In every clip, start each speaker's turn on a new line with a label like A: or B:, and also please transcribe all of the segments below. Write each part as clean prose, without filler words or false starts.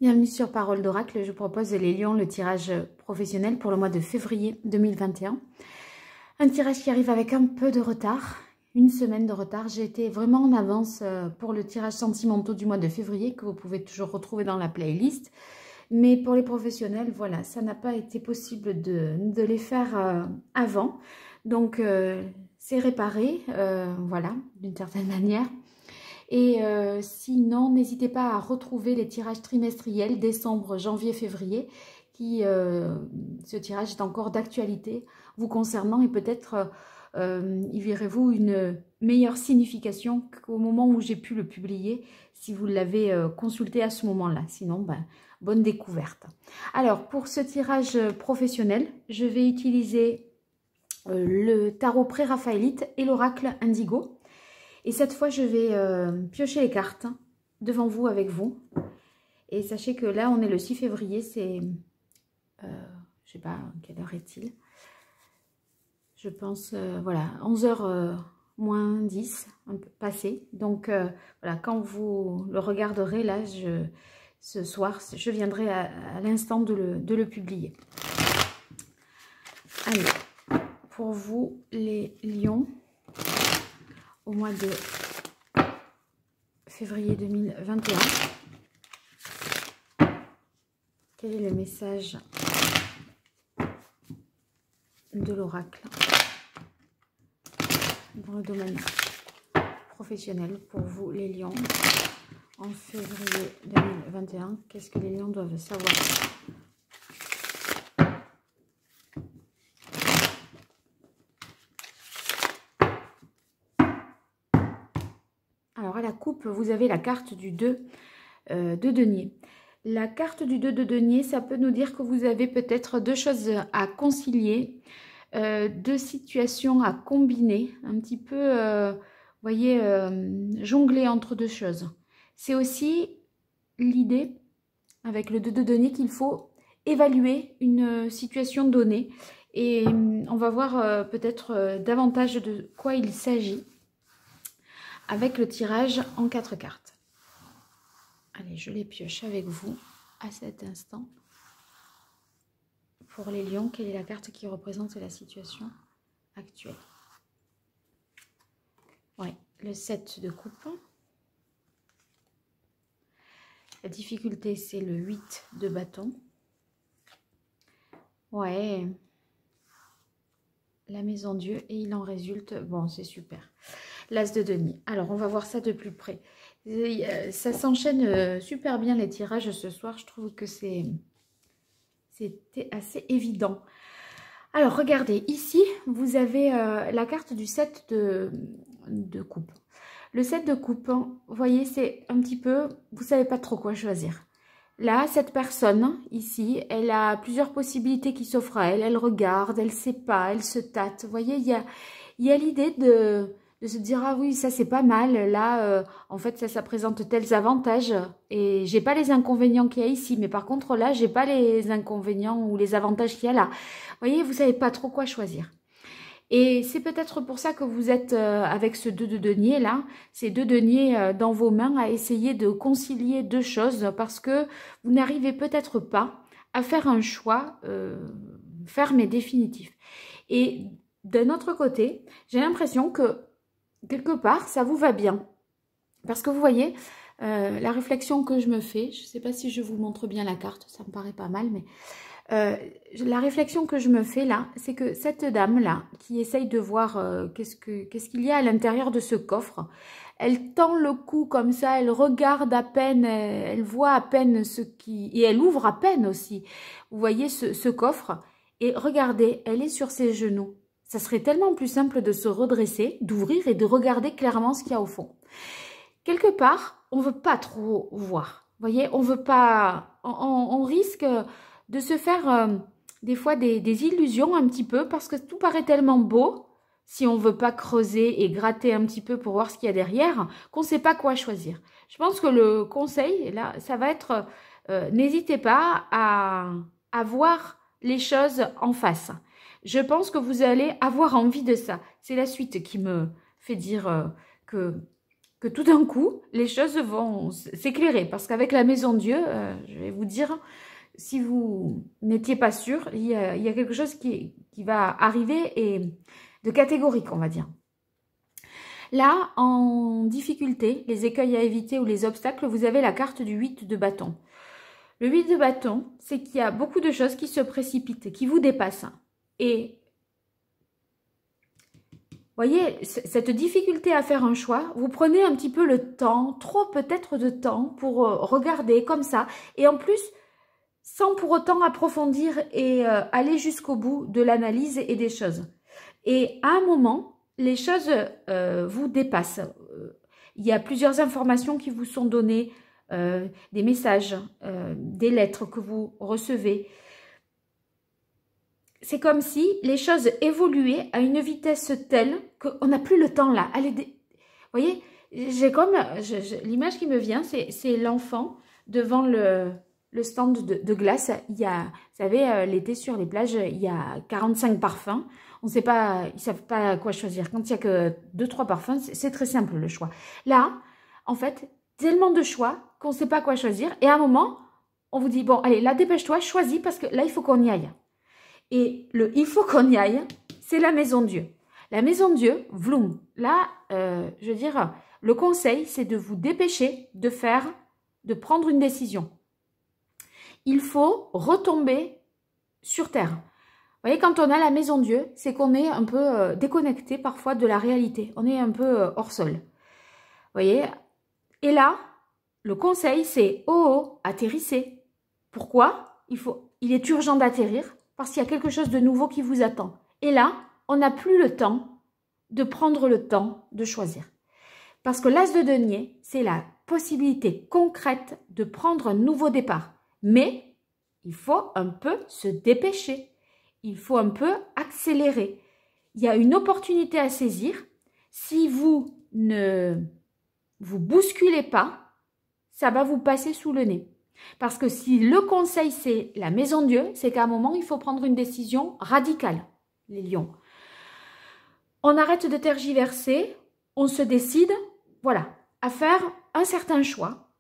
A: Bienvenue sur Parole d'Oracle, je propose les lions, le tirage professionnel pour le mois de février 2021. Un tirage qui arrive avec un peu de retard, une semaine de retard. J'ai été vraiment en avance pour le tirage sentimentaux du mois de février que vous pouvez toujours retrouver dans la playlist. Mais pour les professionnels, voilà, ça n'a pas été possible de les faire avant. Donc c'est réparé, voilà, d'une certaine manière. Et sinon, n'hésitez pas à retrouver les tirages trimestriels décembre, janvier, février, ce tirage est encore d'actualité vous concernant et peut-être y verrez-vous une meilleure signification qu'au moment où j'ai pu le publier, si vous l'avez consulté à ce moment-là. Sinon, ben, bonne découverte. Alors, pour ce tirage professionnel, je vais utiliser le tarot pré-raphaélite et l'oracle indigo. Et cette fois, je vais piocher les cartes devant vous, avec vous. Et sachez que là, on est le 6 février, c'est... je sais pas, quelle heure est-il? Je pense, voilà, 11h moins 10, un peu passé. Donc, voilà, quand vous le regarderez, là, ce soir, je viendrai à l'instant de le publier. Allez, pour vous, les lions... au mois de février 2021. Quel est le message de l'oracle dans le domaine professionnel pour vous, les lions, en février 2021? Qu'est-ce que les lions doivent savoir? Alors, à la coupe, vous avez la carte du 2 de denier. La carte du 2 de denier, ça peut nous dire que vous avez peut-être deux choses à concilier, deux situations à combiner, un petit peu, vous voyez, jongler entre deux choses. C'est aussi l'idée, avec le 2 de denier, qu'il faut évaluer une situation donnée. Et on va voir peut-être davantage de quoi il s'agit avec le tirage en 4 cartes. Allez, je les pioche avec vous à cet instant. Pour les lions, quelle est la carte qui représente la situation actuelle? Ouais, le 7 de coupe. La difficulté, c'est le 8 de bâton. Ouais. La maison Dieu, et il en résulte, bon, c'est super. L'As de denier. Alors, on va voir ça de plus près. Ça s'enchaîne super bien les tirages ce soir. Je trouve que c'était assez évident. Alors, regardez, ici, vous avez la carte du 7 de coupe. Le 7 de coupe, vous voyez, c'est un petit peu, vous ne savez pas trop quoi choisir. Là, cette personne, ici, elle a plusieurs possibilités qui s'offrent à elle. Elle regarde, elle ne sait pas, elle se tâte. Vous voyez, il y a l'idée de se dire, ah oui, ça c'est pas mal. Là, en fait, ça présente tels avantages. Et j'ai pas les inconvénients qu'il y a ici. Mais par contre, là, j'ai pas les inconvénients ou les avantages qu'il y a là. Vous voyez, vous savez pas trop quoi choisir. Et c'est peut-être pour ça que vous êtes avec ce 2 de denier là, ces 2 deniers dans vos mains, à essayer de concilier deux choses, parce que vous n'arrivez peut-être pas à faire un choix ferme et définitif. Et d'un autre côté, j'ai l'impression que quelque part ça vous va bien, parce que vous voyez la réflexion que je me fais, je ne sais pas si je vous montre bien la carte, ça me paraît pas mal, mais la réflexion que je me fais là, c'est que cette dame-là, qui essaye de voir qu'est-ce qu'il y a à l'intérieur de ce coffre, elle tend le cou comme ça, elle regarde à peine, elle voit à peine ce qui... Et elle ouvre à peine aussi, vous voyez, ce coffre. Et regardez, elle est sur ses genoux. Ça serait tellement plus simple de se redresser, d'ouvrir et de regarder clairement ce qu'il y a au fond. Quelque part, on ne veut pas trop voir. Vous voyez, on veut pas... On risque... de se faire des fois des illusions un petit peu, parce que tout paraît tellement beau, si on ne veut pas creuser et gratter un petit peu pour voir ce qu'il y a derrière, qu'on ne sait pas quoi choisir. Je pense que le conseil, là, ça va être, n'hésitez pas à voir les choses en face. Je pense que vous allez avoir envie de ça. C'est la suite qui me fait dire que que tout d'un coup, les choses vont s'éclairer. Parce qu'avec la maison Dieu, je vais vous dire, si vous n'étiez pas sûr, il y a quelque chose qui va arriver et de catégorique, on va dire. Là, en difficulté, les écueils à éviter ou les obstacles, vous avez la carte du 8 de bâton. Le 8 de bâton, c'est qu'il y a beaucoup de choses qui se précipitent, qui vous dépassent. Et voyez, cette difficulté à faire un choix, vous prenez un petit peu le temps, trop peut-être de temps, pour regarder comme ça. Et en plus, sans pour autant approfondir et aller jusqu'au bout de l'analyse et des choses. Et à un moment, les choses vous dépassent. Il y a plusieurs informations qui vous sont données, des messages, des lettres que vous recevez. C'est comme si les choses évoluaient à une vitesse telle qu'on n'a plus le temps là. Allez, vous voyez, j'ai comme l'image qui me vient, c'est l'enfant devant le stand de glace. Il y a, vous savez, l'été sur les plages, il y a 45 parfums. On ne sait pas, ils ne savent pas quoi choisir. Quand il n'y a que 2-3 parfums, c'est très simple le choix. Là, en fait, tellement de choix qu'on ne sait pas quoi choisir. Et à un moment, on vous dit, bon, allez, là, dépêche-toi, choisis parce que là, il faut qu'on y aille. Et le « il faut qu'on y aille », c'est la maison Dieu. La maison Dieu, vloum. Là, je veux dire, le conseil, c'est de vous dépêcher de prendre une décision. Il faut retomber sur terre. Vous voyez, quand on a la maison Dieu, c'est qu'on est un peu déconnecté parfois de la réalité. On est un peu hors sol. Vous voyez? Et là, le conseil, c'est « oh, atterrissez ». Pourquoi? Il est urgent d'atterrir. Parce qu'il y a quelque chose de nouveau qui vous attend. Et là, on n'a plus le temps de prendre le temps de choisir. Parce que l'as de denier, c'est la possibilité concrète de prendre un nouveau départ. Mais il faut un peu se dépêcher. Il faut un peu accélérer. Il y a une opportunité à saisir. Si vous ne vous bousculez pas, ça va vous passer sous le nez. Parce que si le conseil, c'est la maison Dieu, c'est qu'à un moment, il faut prendre une décision radicale, les lions. On arrête de tergiverser, on se décide, voilà, à faire un certain choix.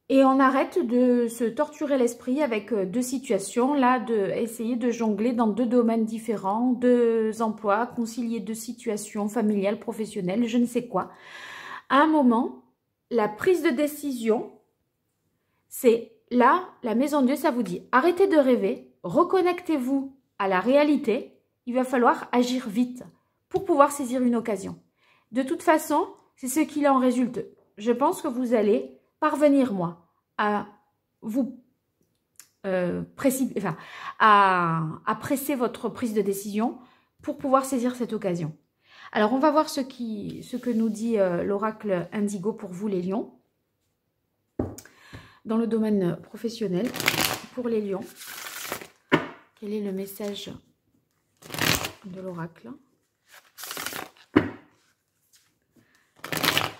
A: Et on arrête de se torturer l'esprit avec deux situations, là, essayer de jongler dans deux domaines différents, deux emplois, concilier deux situations familiales, professionnelles, je ne sais quoi. À un moment, la prise de décision, c'est là, la maison Dieu, ça vous dit, arrêtez de rêver, reconnectez-vous à la réalité, il va falloir agir vite pour pouvoir saisir une occasion. De toute façon, c'est ce qu'il en résulte. Je pense que vous allez parvenir, moi, à vous à presser votre prise de décision pour pouvoir saisir cette occasion. Alors, on va voir ce que nous dit l'oracle Indigo pour vous, les lions. Dans le domaine professionnel, pour les lions, quel est le message de l'oracle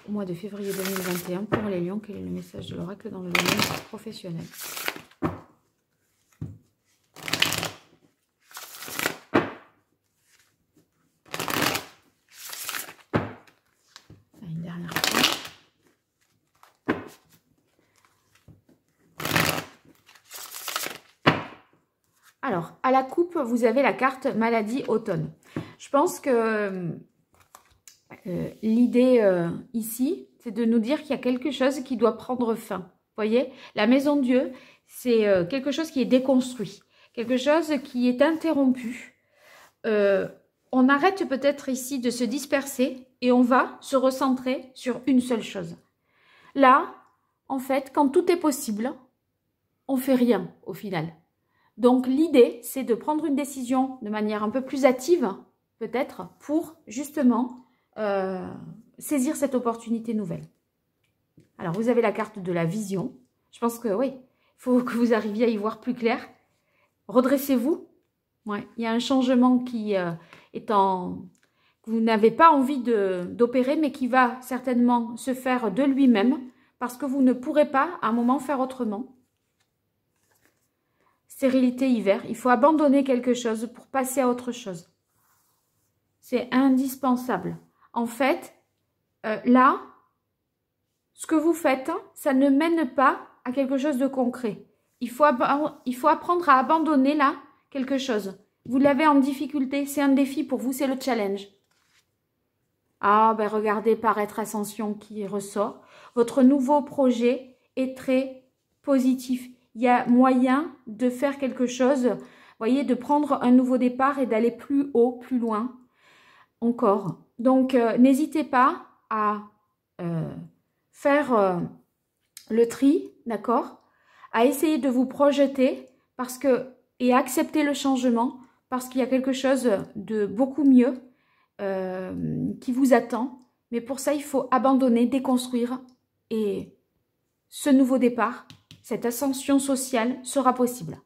A: au mois de février 2021 pour les lions? Quel est le message de l'oracle dans le domaine professionnel? Une dernière fois. Alors, à la coupe, vous avez la carte maladie automne. Je pense que l'idée ici, c'est de nous dire qu'il y a quelque chose qui doit prendre fin. Vous voyez, la maison Dieu, c'est quelque chose qui est déconstruit, quelque chose qui est interrompu. On arrête peut-être ici de se disperser et on va se recentrer sur une seule chose. Là, en fait, quand tout est possible, on fait rien au final. Donc, l'idée, c'est de prendre une décision de manière un peu plus hâtive, peut-être, pour justement saisir cette opportunité nouvelle. Alors, vous avez la carte de la vision. Je pense que, oui, il faut que vous arriviez à y voir plus clair. Redressez-vous. Ouais, il y a un changement qui est en... que vous n'avez pas envie d'opérer, mais qui va certainement se faire de lui-même, parce que vous ne pourrez pas, à un moment, faire autrement. Stérilité hiver, il faut abandonner quelque chose pour passer à autre chose. C'est indispensable. En fait, là, ce que vous faites, ça ne mène pas à quelque chose de concret. Il faut apprendre à abandonner là quelque chose. Vous l'avez en difficulté, c'est un défi pour vous, c'est le challenge. Ah, ben regardez Paraître Ascension qui ressort. Votre nouveau projet est très positif. Il y a moyen de faire quelque chose, vous voyez, de prendre un nouveau départ et d'aller plus haut, plus loin encore. Donc, n'hésitez pas à faire le tri, d'accord? À essayer de vous projeter et accepter le changement parce qu'il y a quelque chose de beaucoup mieux qui vous attend. Mais pour ça, il faut abandonner, déconstruire et ce nouveau départ, cette ascension sociale sera possible.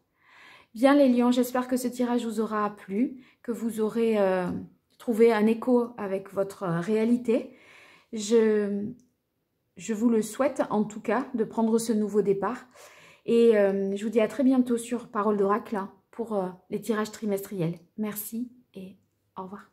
A: Bien les lions, j'espère que ce tirage vous aura plu, que vous aurez trouvé un écho avec votre réalité. Je vous le souhaite en tout cas de prendre ce nouveau départ. Et je vous dis à très bientôt sur Parole d'Oracle pour les tirages trimestriels. Merci et au revoir.